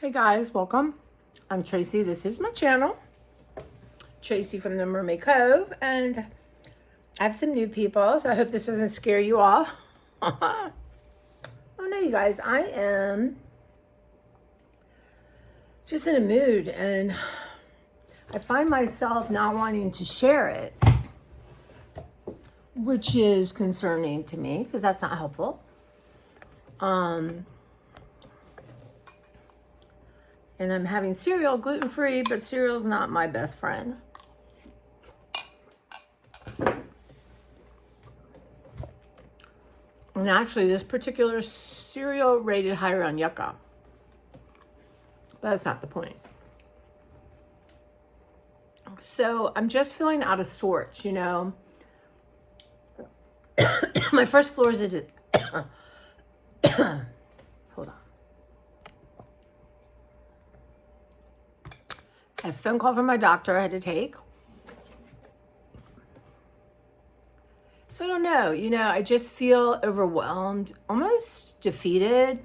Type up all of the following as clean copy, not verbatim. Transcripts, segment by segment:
Hey guys, welcome. I'm Tracy. This is my channel, Tracy from the Mermaid Cove, and I have some new people, so I hope this doesn't scare you all. Oh no, you guys, I am just in a mood, and I find myself not wanting to share it, which is concerning to me because that's not helpful. And I'm having cereal, gluten-free, but cereal's not my best friend. And actually, this particular cereal rated higher on Yucca. But that's not the point. So I'm just feeling out of sorts, you know. My first floor is a... Hold on. I had a phone call from my doctor I had to take. So I don't know, you know, I just feel overwhelmed, almost defeated.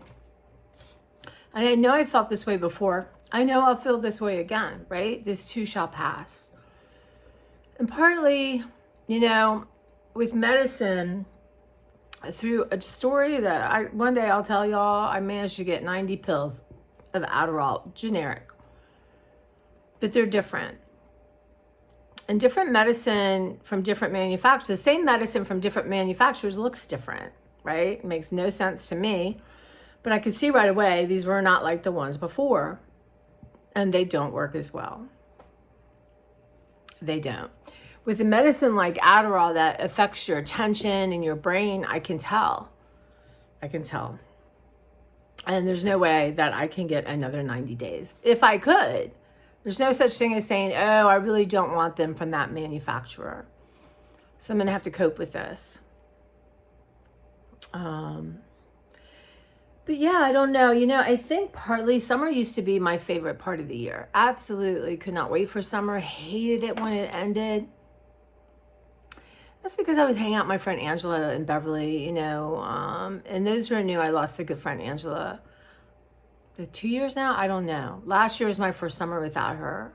And I know I felt this way before. I know I'll feel this way again, right? This too shall pass. And partly, you know, with medicine, through a story that one day I'll tell y'all, I managed to get 90 pills of Adderall, generic. But they're different. And different medicine from different manufacturers, the same medicine from different manufacturers looks different, right? It makes no sense to me. But I could see right away these were not like the ones before. And they don't work as well. They don't. With a medicine like Adderall that affects your attention and your brain, I can tell. I can tell. And there's no way that I can get another 90 days. If I could. There's no such thing as saying, oh, I really don't want them from that manufacturer. So I'm going to have to cope with this. But yeah, I don't know. You know, I think partly summer used to be my favorite part of the year. Absolutely could not wait for summer. Hated it when it ended. That's because I was hanging out with my friend Angela in Beverly, you know. And those who knew I lost a good friend, Angela. 2 years now? I don't know. Last year was my first summer without her.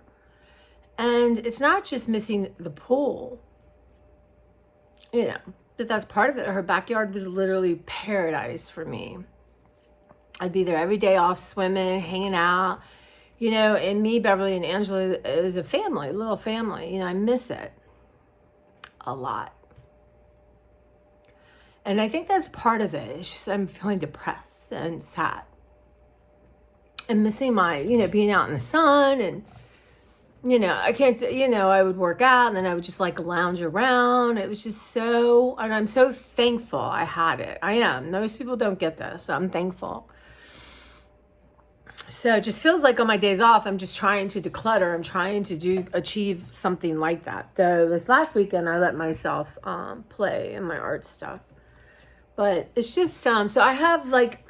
And it's not just missing the pool, you know, but that's part of it. Her backyard was literally paradise for me. I'd be there every day off swimming, hanging out, you know, and me, Beverly, and Angela is a family, a little family. You know, I miss it a lot. And I think that's part of it. It's just I'm feeling depressed and sad. And missing my, you know, being out in the sun and, you know, I can't, you know, I would work out and then I would just like lounge around. It was just so, and I'm so thankful I had it. I am. Most people don't get this. I'm thankful. So it just feels like on my days off, I'm just trying to declutter. I'm trying to achieve something like that. Though this last weekend, I let myself play in my art stuff. But it's just, so I have like,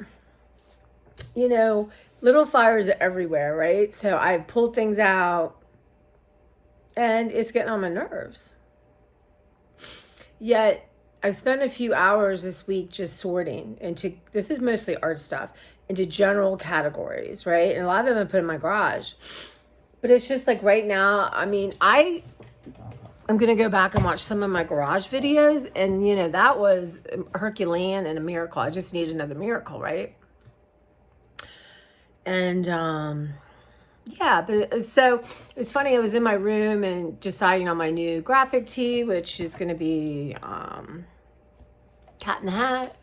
you know, little fires everywhere, right? So I pulled things out and it's getting on my nerves. Yet I've spent a few hours this week just sorting into, this is mostly art stuff, into general categories, right? And a lot of them I put in my garage. But it's just like right now, I mean, I'm going to go back and watch some of my garage videos. And, you know, that was Herculean and a miracle. I just need another miracle, right? And, yeah, but so it's funny. I was in my room and deciding on my new graphic tee, which is going to be, Cat in the Hat.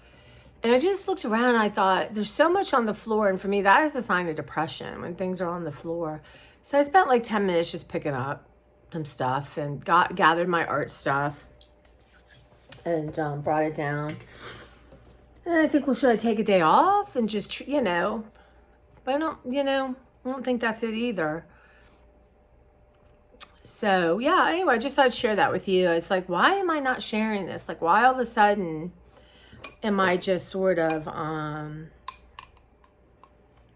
And I just looked around and I thought there's so much on the floor. And for me, that is a sign of depression when things are on the floor. So I spent like 10 minutes just picking up some stuff and gathered my art stuff and, brought it down. And I think, well, should I take a day off and just, you know, but I don't, you know, I don't think that's it either. So, yeah, anyway, I just thought I'd share that with you. It's like, why am I not sharing this? Like, why all of a sudden am I just sort of,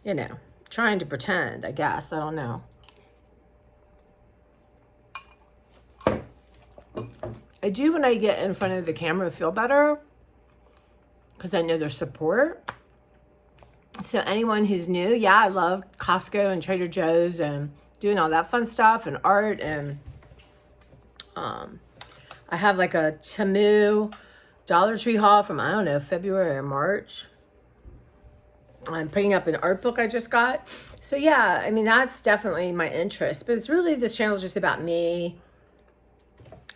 you know, trying to pretend, I guess. I don't know. I do, when I get in front of the camera, feel better because I know there's support. So anyone who's new, yeah, I love Costco and Trader Joe's and doing all that fun stuff and art. And I have like a Temu Dollar Tree haul from, I don't know, February or March. I'm putting up an art book I just got. So yeah, I mean, that's definitely my interest. But it's really, this channel is just about me.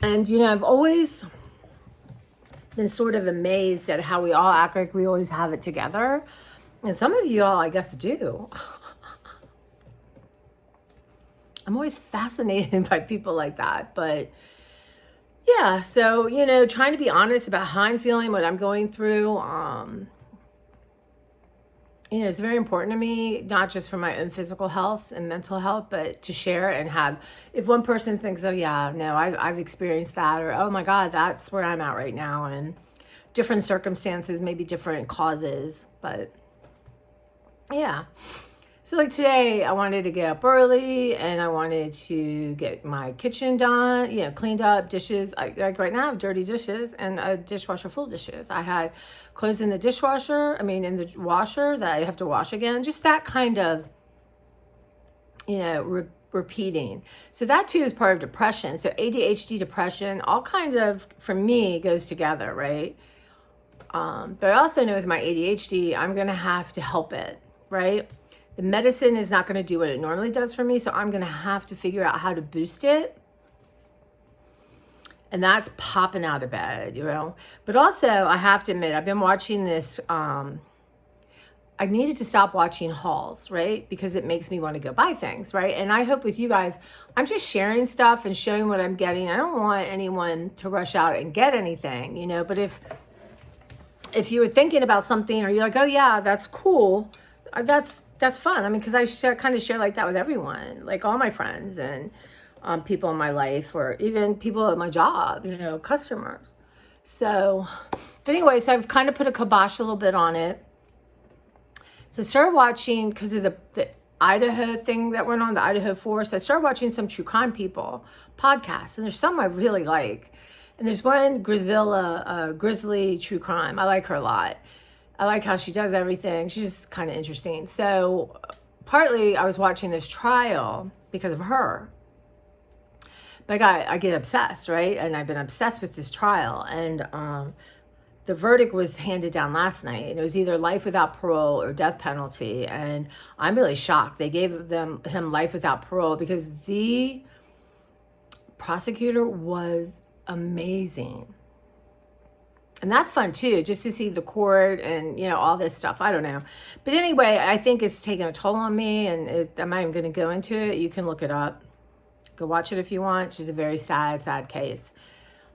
And, I've always been sort of amazed at how we all act like we always have it together. And some of you all, I guess, do. I'm always fascinated by people like that. But yeah, so, trying to be honest about how I'm feeling, what I'm going through. It's very important to me, not just for my own physical health and mental health, but to share and have, if one person thinks, oh yeah, no, I've experienced that, or, oh my God, that's where I'm at right now. And different circumstances, maybe different causes, but yeah. So like today I wanted to get up early and I wanted to get my kitchen done, cleaned up, dishes. Like right now I have dirty dishes and a dishwasher full of dishes. I had clothes in the dishwasher, in the washer that I have to wash again. Just that kind of, repeating. So that too is part of depression. So ADHD, depression, all kinds of, for me, goes together, right? But I also know with my ADHD, I'm going to have to help it, right? The medicine is not going to do what it normally does for me, so I'm going to have to figure out how to boost it. And that's popping out of bed, But also, I have to admit, I've been watching this. I needed to stop watching hauls, right? Because it makes me want to go buy things, right? And I hope with you guys, I'm just sharing stuff and showing what I'm getting. I don't want anyone to rush out and get anything, But if you were thinking about something or you're like, oh yeah, that's cool, that's fun. Because I kind of share like that with everyone, like all my friends and people in my life, or even people at my job, customers. So anyways, I've kind of put a kibosh a little bit on it. So I started watching, because of the Idaho thing that went on, the Idaho Forest, I started watching some true crime people podcasts, and there's some I really like. And there's one Grizzly True Crime. I like her a lot. I like how she does everything. She's just kind of interesting. So partly I was watching this trial because of her. But I get obsessed, right? And I've been obsessed with this trial. And the verdict was handed down last night. And it was either life without parole or death penalty. And I'm really shocked. They gave him life without parole because the prosecutor was amazing. And that's fun too, just to see the court and, all this stuff. I don't know. But anyway, I think it's taken a toll on me, and I'm not even going to go into it. You can look it up. Go watch it if you want. She's a very sad, sad case.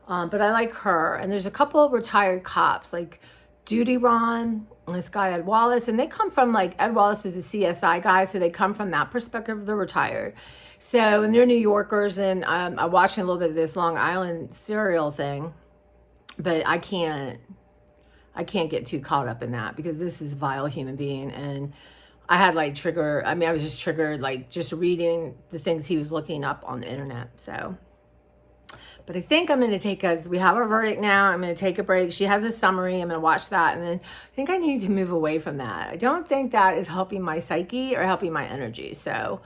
But I like her. And there's a couple of retired cops, like Duty Ron and this guy, Ed Wallace. And they come from, like, Ed Wallace is a CSI guy, so they come from that perspective. They're retired. So, and they're New Yorkers. And I'm watching a little bit of this Long Island serial thing. But I can't get too caught up in that because this is a vile human being. And I had I was just triggered, just reading the things he was looking up on the internet. So, but I think I'm going to because we have our verdict now. I'm going to take a break. She has a summary. I'm going to watch that. And then I think I need to move away from that. I don't think that is helping my psyche or helping my energy. So,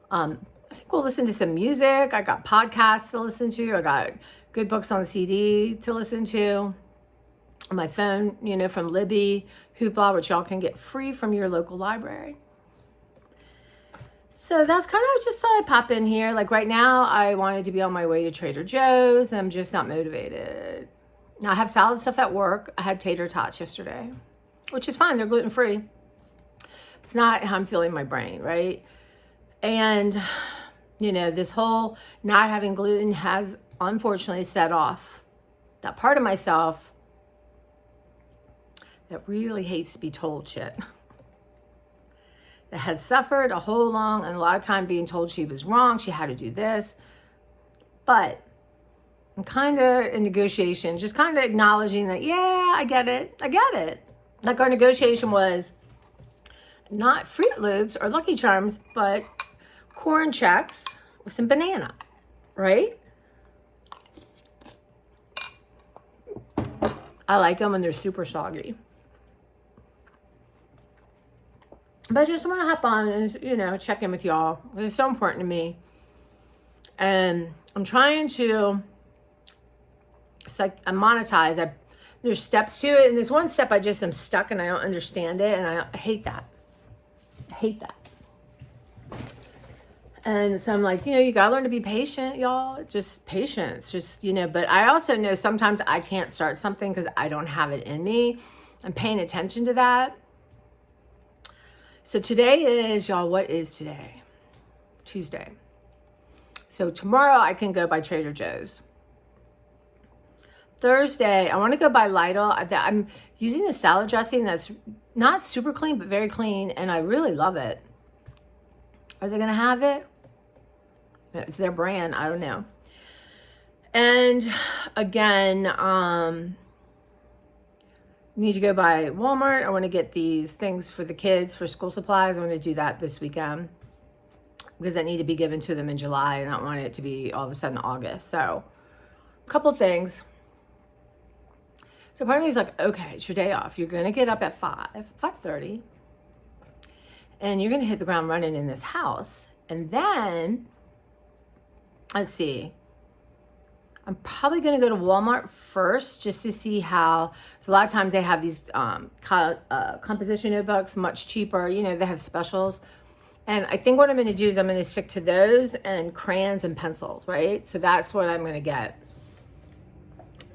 I think we'll listen to some music. I got podcasts to listen to. I got good books on CD to listen to on my phone, from Libby, Hoopla, which y'all can get free from your local library. So that's kind of, just thought I'd pop in here. Like right now, I wanted to be on my way to Trader Joe's, and I'm just not motivated. Now I have salad stuff at work. I had tater tots yesterday, which is fine. They're gluten-free. It's not how I'm feeling my brain, right? And, this whole not having gluten has unfortunately set off that part of myself that really hates to be told shit. That had suffered a whole long and a lot of time being told she was wrong, she had to do this. But I'm kind of in negotiation, just kind of acknowledging that, yeah, I get it. Like our negotiation was not Fruit Loops or Lucky Charms, but corn checks with some banana, right? I like them when they're super soggy. But I just want to hop on and, check in with y'all. It's so important to me. And I'm trying to, it's like I monetize. There's steps to it. And there's one step I just am stuck and I don't understand it. And I hate that. I hate that. And so I'm like, you got to learn to be patient, y'all. Just patience. Just, but I also know sometimes I can't start something because I don't have it in me. I'm paying attention to that. So today is, y'all, what is today? Tuesday. So tomorrow I can go by Trader Joe's. Thursday, I want to go by Lidl. I'm using the salad dressing that's not super clean, but very clean. And I really love it. Are they going to have it? It's their brand. I don't know. And again, need to go by Walmart. I want to get these things for the kids for school supplies. I want to do that this weekend because that need to be given to them in July. And I don't want it to be all of a sudden August. So a couple things. So part of me is like, okay, it's your day off. You're going to get up at 5:30. And you're going to hit the ground running in this house. And then, let's see. I'm probably going to go to Walmart first just to see how, so a lot of times they have these composition notebooks, much cheaper. They have specials. And I think what I'm going to do is I'm going to stick to those and crayons and pencils, right? So that's what I'm going to get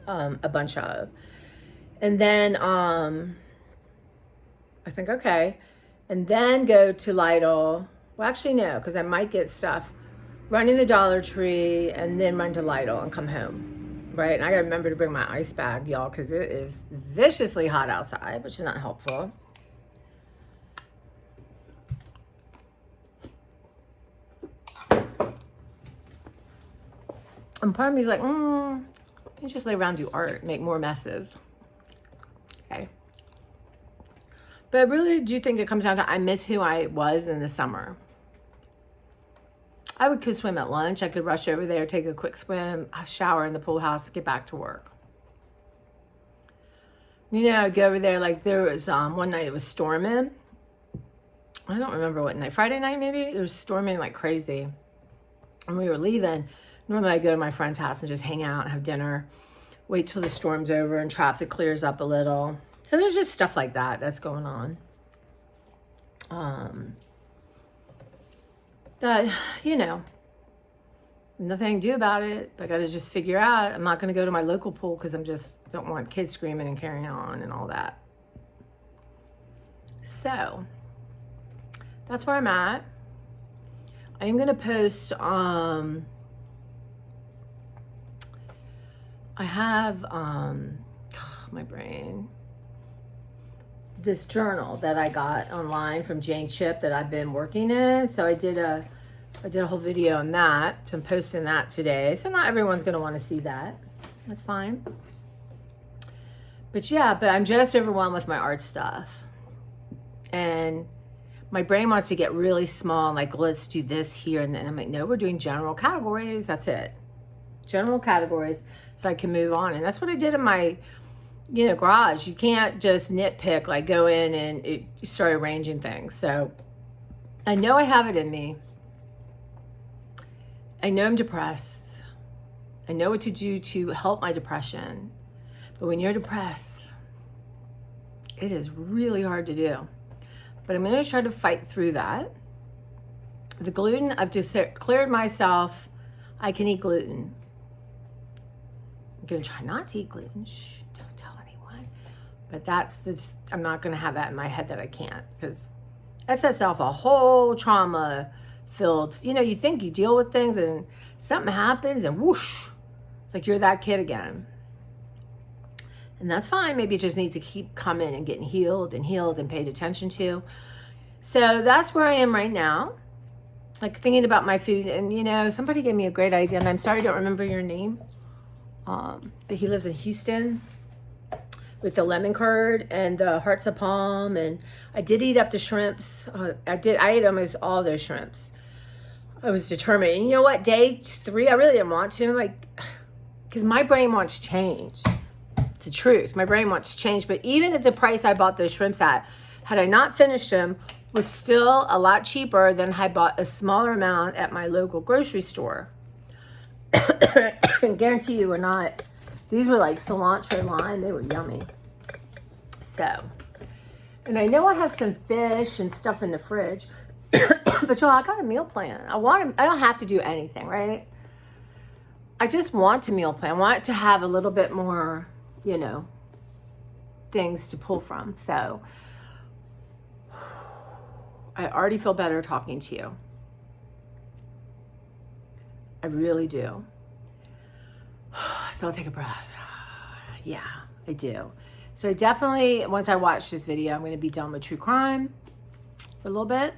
a bunch of. And then I think, okay. And then go to Lidl. Well, actually, no, because I might get stuff. Running the Dollar Tree and then run to Lidl and come home, right? And I gotta remember to bring my ice bag, y'all, because it is viciously hot outside, which is not helpful. And part of me is like, you just lay around, do art, make more messes. Okay. But I really do think it comes down to I miss who I was in the summer. I could swim at lunch. I could rush over there, take a quick swim, shower in the pool house, get back to work. I'd go over there. Like there was one night it was storming. I don't remember what night. Friday night maybe? It was storming like crazy. And we were leaving. Normally I go to my friend's house and just hang out and have dinner. Wait till the storm's over and traffic clears up a little. So there's just stuff like that that's going on. That, nothing to do about it. I got to just figure out. I'm not going to go to my local pool because don't want kids screaming and carrying on and all that. So that's where I'm at. I am going to post, I have, my brain, this journal that I got online from Jane Chip that I've been working in. So I did a whole video on that. So I'm posting that today. So not everyone's going to want to see that. That's fine. But yeah, I'm just overwhelmed with my art stuff. And my brain wants to get really small, like, let's do this here. And then I'm like, no, we're doing general categories. That's it. General categories so I can move on. And that's what I did in my garage. You can't just nitpick, like go in and start arranging things. So I know I have it in me. I know I'm depressed. I know what to do to help my depression. But when you're depressed, it is really hard to do. But I'm going to try to fight through that. The gluten, I've just cleared myself. I can eat gluten. I'm going to try not to eat gluten. Shh. But I'm not going to have that in my head that I can't, because that sets off a whole trauma filled, you think you deal with things and something happens and whoosh, it's like you're that kid again. And that's fine. Maybe it just needs to keep coming and getting healed and paid attention to. So that's where I am right now. Like thinking about my food, and somebody gave me a great idea, and I'm sorry I don't remember your name. But he lives in Houston. With the lemon curd and the hearts of palm. And I did eat up the shrimps. I ate almost all those shrimps. I was determined. And you know what? Day 3, I really didn't want to. Because my brain wants change. It's the truth. My brain wants change. But even at the price I bought those shrimps at, had I not finished them, was still a lot cheaper than I bought a smaller amount at my local grocery store. I guarantee you were not, these were like cilantro lime. They were yummy. So, and I know I have some fish and stuff in the fridge, but y'all, I got a meal plan. I don't have to do anything, right? I just want to meal plan. I want to have a little bit more, you know, things to pull from. So I already feel better talking to you. I really do. So I'll take a breath. Yeah, I do. So I definitely, once I watch this video, I'm going to be done with true crime for a little bit.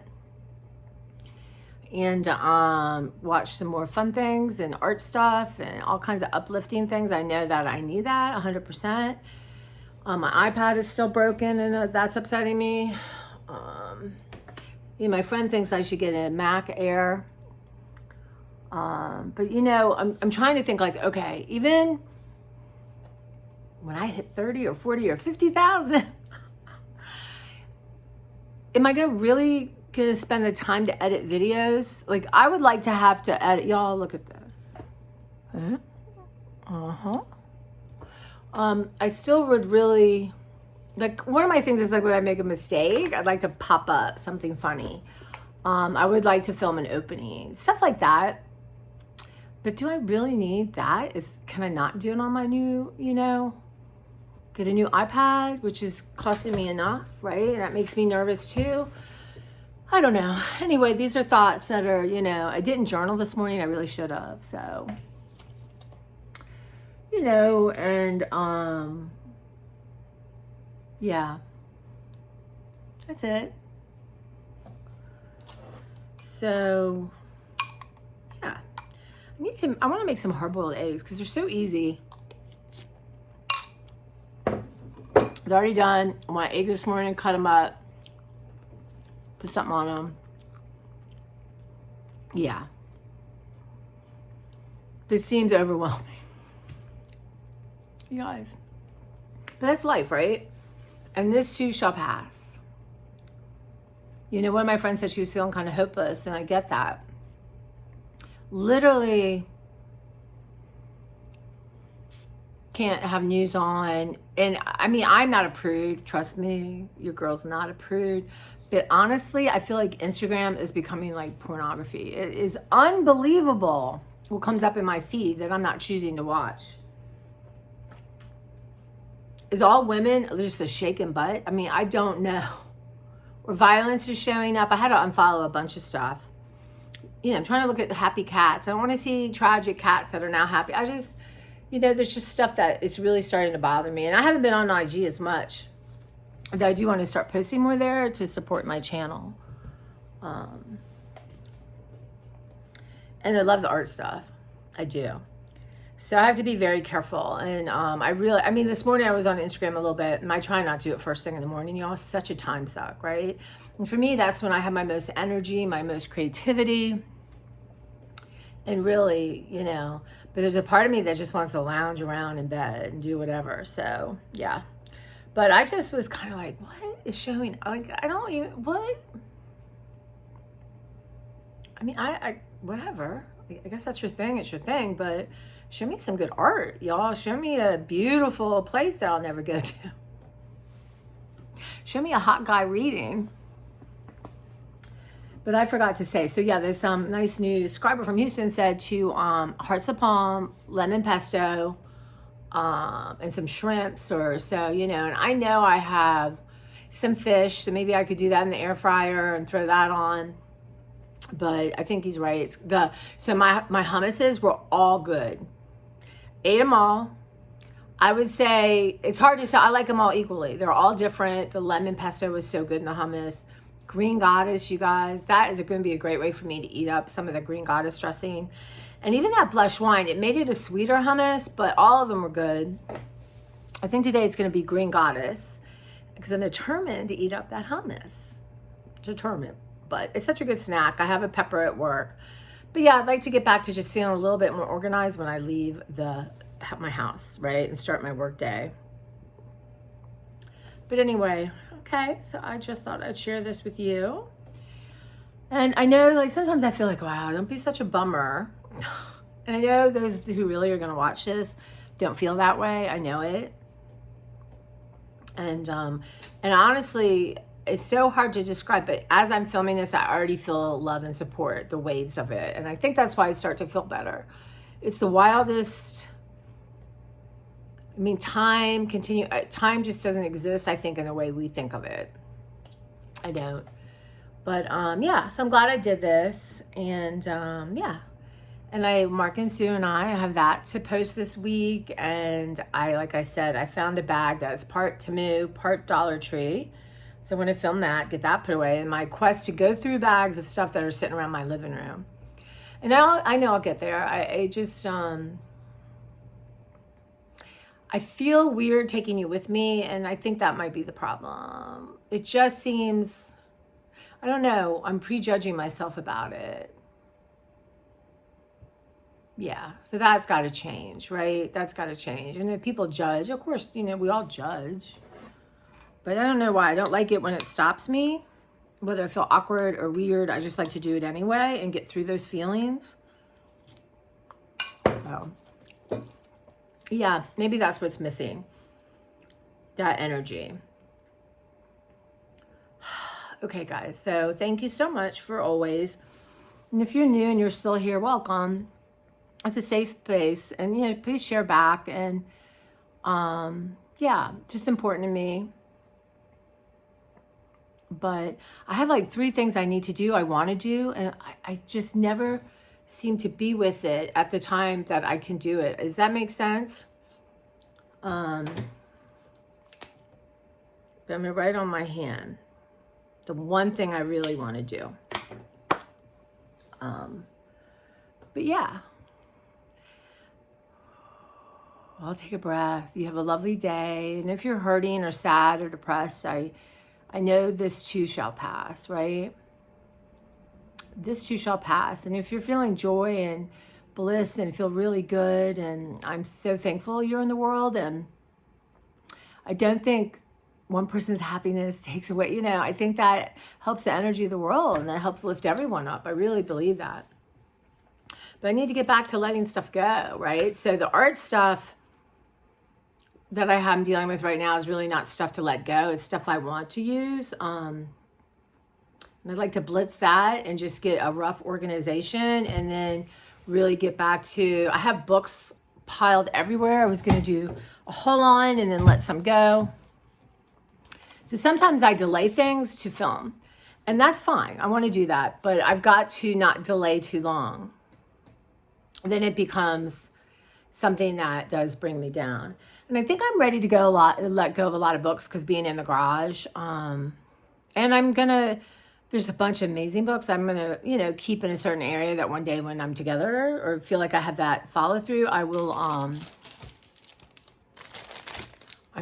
And watch some more fun things and art stuff and all kinds of uplifting things. I know that I need that 100%. My iPad is still broken and that's upsetting me. You know, my friend thinks I should get a Mac Air. But you know, I'm trying to think like, okay, even when I hit 30 or 40 or 50,000, am I gonna spend the time to edit videos? Like, I would like to have to edit. Y'all, look at this. I still would really, like, one of my things is like when I make a mistake, I'd like to pop up something funny. I would like to film an opening, stuff like that. But do I really need that? Can I not do it on my new, you know, get a new iPad, which is costing me enough, right? And that makes me nervous too. I don't know. Anyway, these are thoughts that are, you know, I didn't journal this morning. I really should have. So, you know, and yeah, that's it. So, yeah, I want to make some hard-boiled eggs because they're so easy. It's already done. I want egg this morning, cut them up, put something on them. Yeah. This seems overwhelming. You guys. But that's life, right? And this too shall pass. You know, one of my friends said she was feeling kind of hopeless, and I get that. Literally can't have news on. And I mean, I'm not a prude. Trust me, your girl's not a prude. But honestly, I feel like Instagram is becoming like pornography. It is unbelievable what comes up in my feed that I'm not choosing to watch. Is all women just a shaking butt? I mean, I don't know. Or violence is showing up. I had to unfollow a bunch of stuff. You know, I'm trying to look at the happy cats. I don't want to see tragic cats that are now happy. I just, you know, there's just stuff that it's really starting to bother me. And I haven't been on IG as much. Though I do want to start posting more there to support my channel. And I love the art stuff. I do. So I have to be very careful. And I mean, this morning I was on Instagram a little bit, and I try not to do it first thing in the morning. Y'all, it's such a time suck, right? And for me, that's when I have my most energy, my most creativity. And really, you know, but there's a part of me that just wants to lounge around in bed and do whatever. So, yeah. But I just was kind of like, what is showing? Like, I don't even, what? I mean, whatever. I guess that's your thing. It's your thing. But show me some good art, y'all. Show me a beautiful place that I'll never go to. Show me a hot guy reading. But I forgot to say, so yeah, there's some nice new subscriber from Houston said to hearts of palm, lemon pesto, and some shrimps or so, you know. And I know I have some fish, so maybe I could do that in the air fryer and throw that on. But I think he's right. So my hummuses were all good. Ate them all. I would say it's hard to say. I like them all equally. They're all different. The lemon pesto was so good in the hummus. Green Goddess, you guys, that is going to be a great way for me to eat up some of the Green Goddess dressing. And even that blush wine, it made it a sweeter hummus, but all of them were good. I think today it's going to be Green Goddess because I'm determined to eat up that hummus. Determined. But it's such a good snack. I have a pepper at work. But yeah, I'd like to get back to just feeling a little bit more organized when I leave my house, right? And start my work day. But anyway, okay, so I just thought I'd share this with you. And I know, like, sometimes I feel like, wow, don't be such a bummer. And I know those who really are going to watch this don't feel that way. I know it. And honestly, it's so hard to describe, but as I'm filming this, I already feel love and support, the waves of it. And I think that's why I start to feel better. It's the wildest, I mean, time just doesn't exist, I think, in the way we think of it. I don't. But yeah, so I'm glad I did this. And yeah. And Mark and Sue and I have that to post this week. And like I said, I found a bag that's part Temu, part Dollar Tree. So I'm going to film that, get that put away. And my quest to go through bags of stuff that are sitting around my living room. And I know I'll get there. I just, I feel weird taking you with me. And I think that might be the problem. It just seems, I don't know, I'm prejudging myself about it. Yeah, so that's got to change, right? That's got to change. And if people judge, of course, you know, we all judge. But I don't know why. I don't like it when it stops me, whether I feel awkward or weird. I just like to do it anyway and get through those feelings. So, yeah, maybe that's what's missing. That energy. Okay, guys. So thank you so much for always. And if you're new and you're still here, welcome. It's a safe space, and you know, please share back. And yeah, just important to me. But I have like 3 things I need to do, I want to do, and I just never seem to be with it at the time that I can do it. Does that make sense? But I'm gonna write on my hand the one thing I really want to do. But yeah. I'll take a breath. You have a lovely day. And if you're hurting or sad or depressed, I know this too shall pass, right? This too shall pass. And if you're feeling joy and bliss and feel really good, and I'm so thankful you're in the world, and I don't think one person's happiness takes away, you know, I think that helps the energy of the world, and that helps lift everyone up. I really believe that. But I need to get back to letting stuff go, right? So the art stuff that I'm dealing with right now is really not stuff to let go. It's stuff I want to use. And I'd like to blitz that and just get a rough organization, and then really get back to, I have books piled everywhere. I was going to do a whole on and then let some go. So sometimes I delay things to film, and that's fine. I want to do that, but I've got to not delay too long. Then it becomes something that does bring me down. And I think I'm ready to let go of a lot of books, because being in the garage, and there's a bunch of amazing books I'm gonna, you know, keep in a certain area that one day when I'm together or feel like I have that follow through, I will, I'm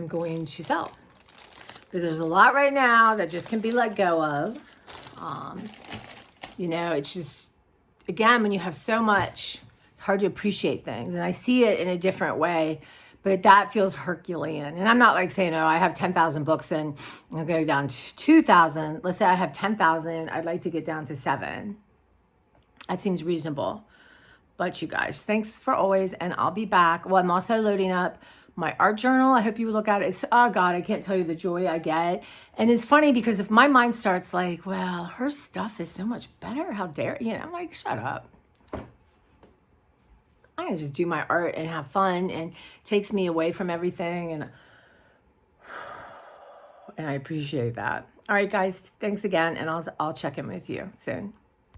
going to sell. Because there's a lot right now that just can be let go of. You know, it's just, again, when you have so much, it's hard to appreciate things. And I see it in a different way. But that feels Herculean. And I'm not like saying, oh, I have 10,000 books and I'll go down to 2,000. Let's say I have 10,000. I'd like to get down to 7. That seems reasonable. But you guys, thanks for always. And I'll be back. Well, I'm also loading up my art journal. I hope you look at it. It's, oh God, I can't tell you the joy I get. And it's funny because if my mind starts like, well, her stuff is so much better. How dare you? Know, I'm like, shut up. I just do my art and have fun, and takes me away from everything, and I appreciate that. All right, guys, thanks again, and I'll check in with you soon.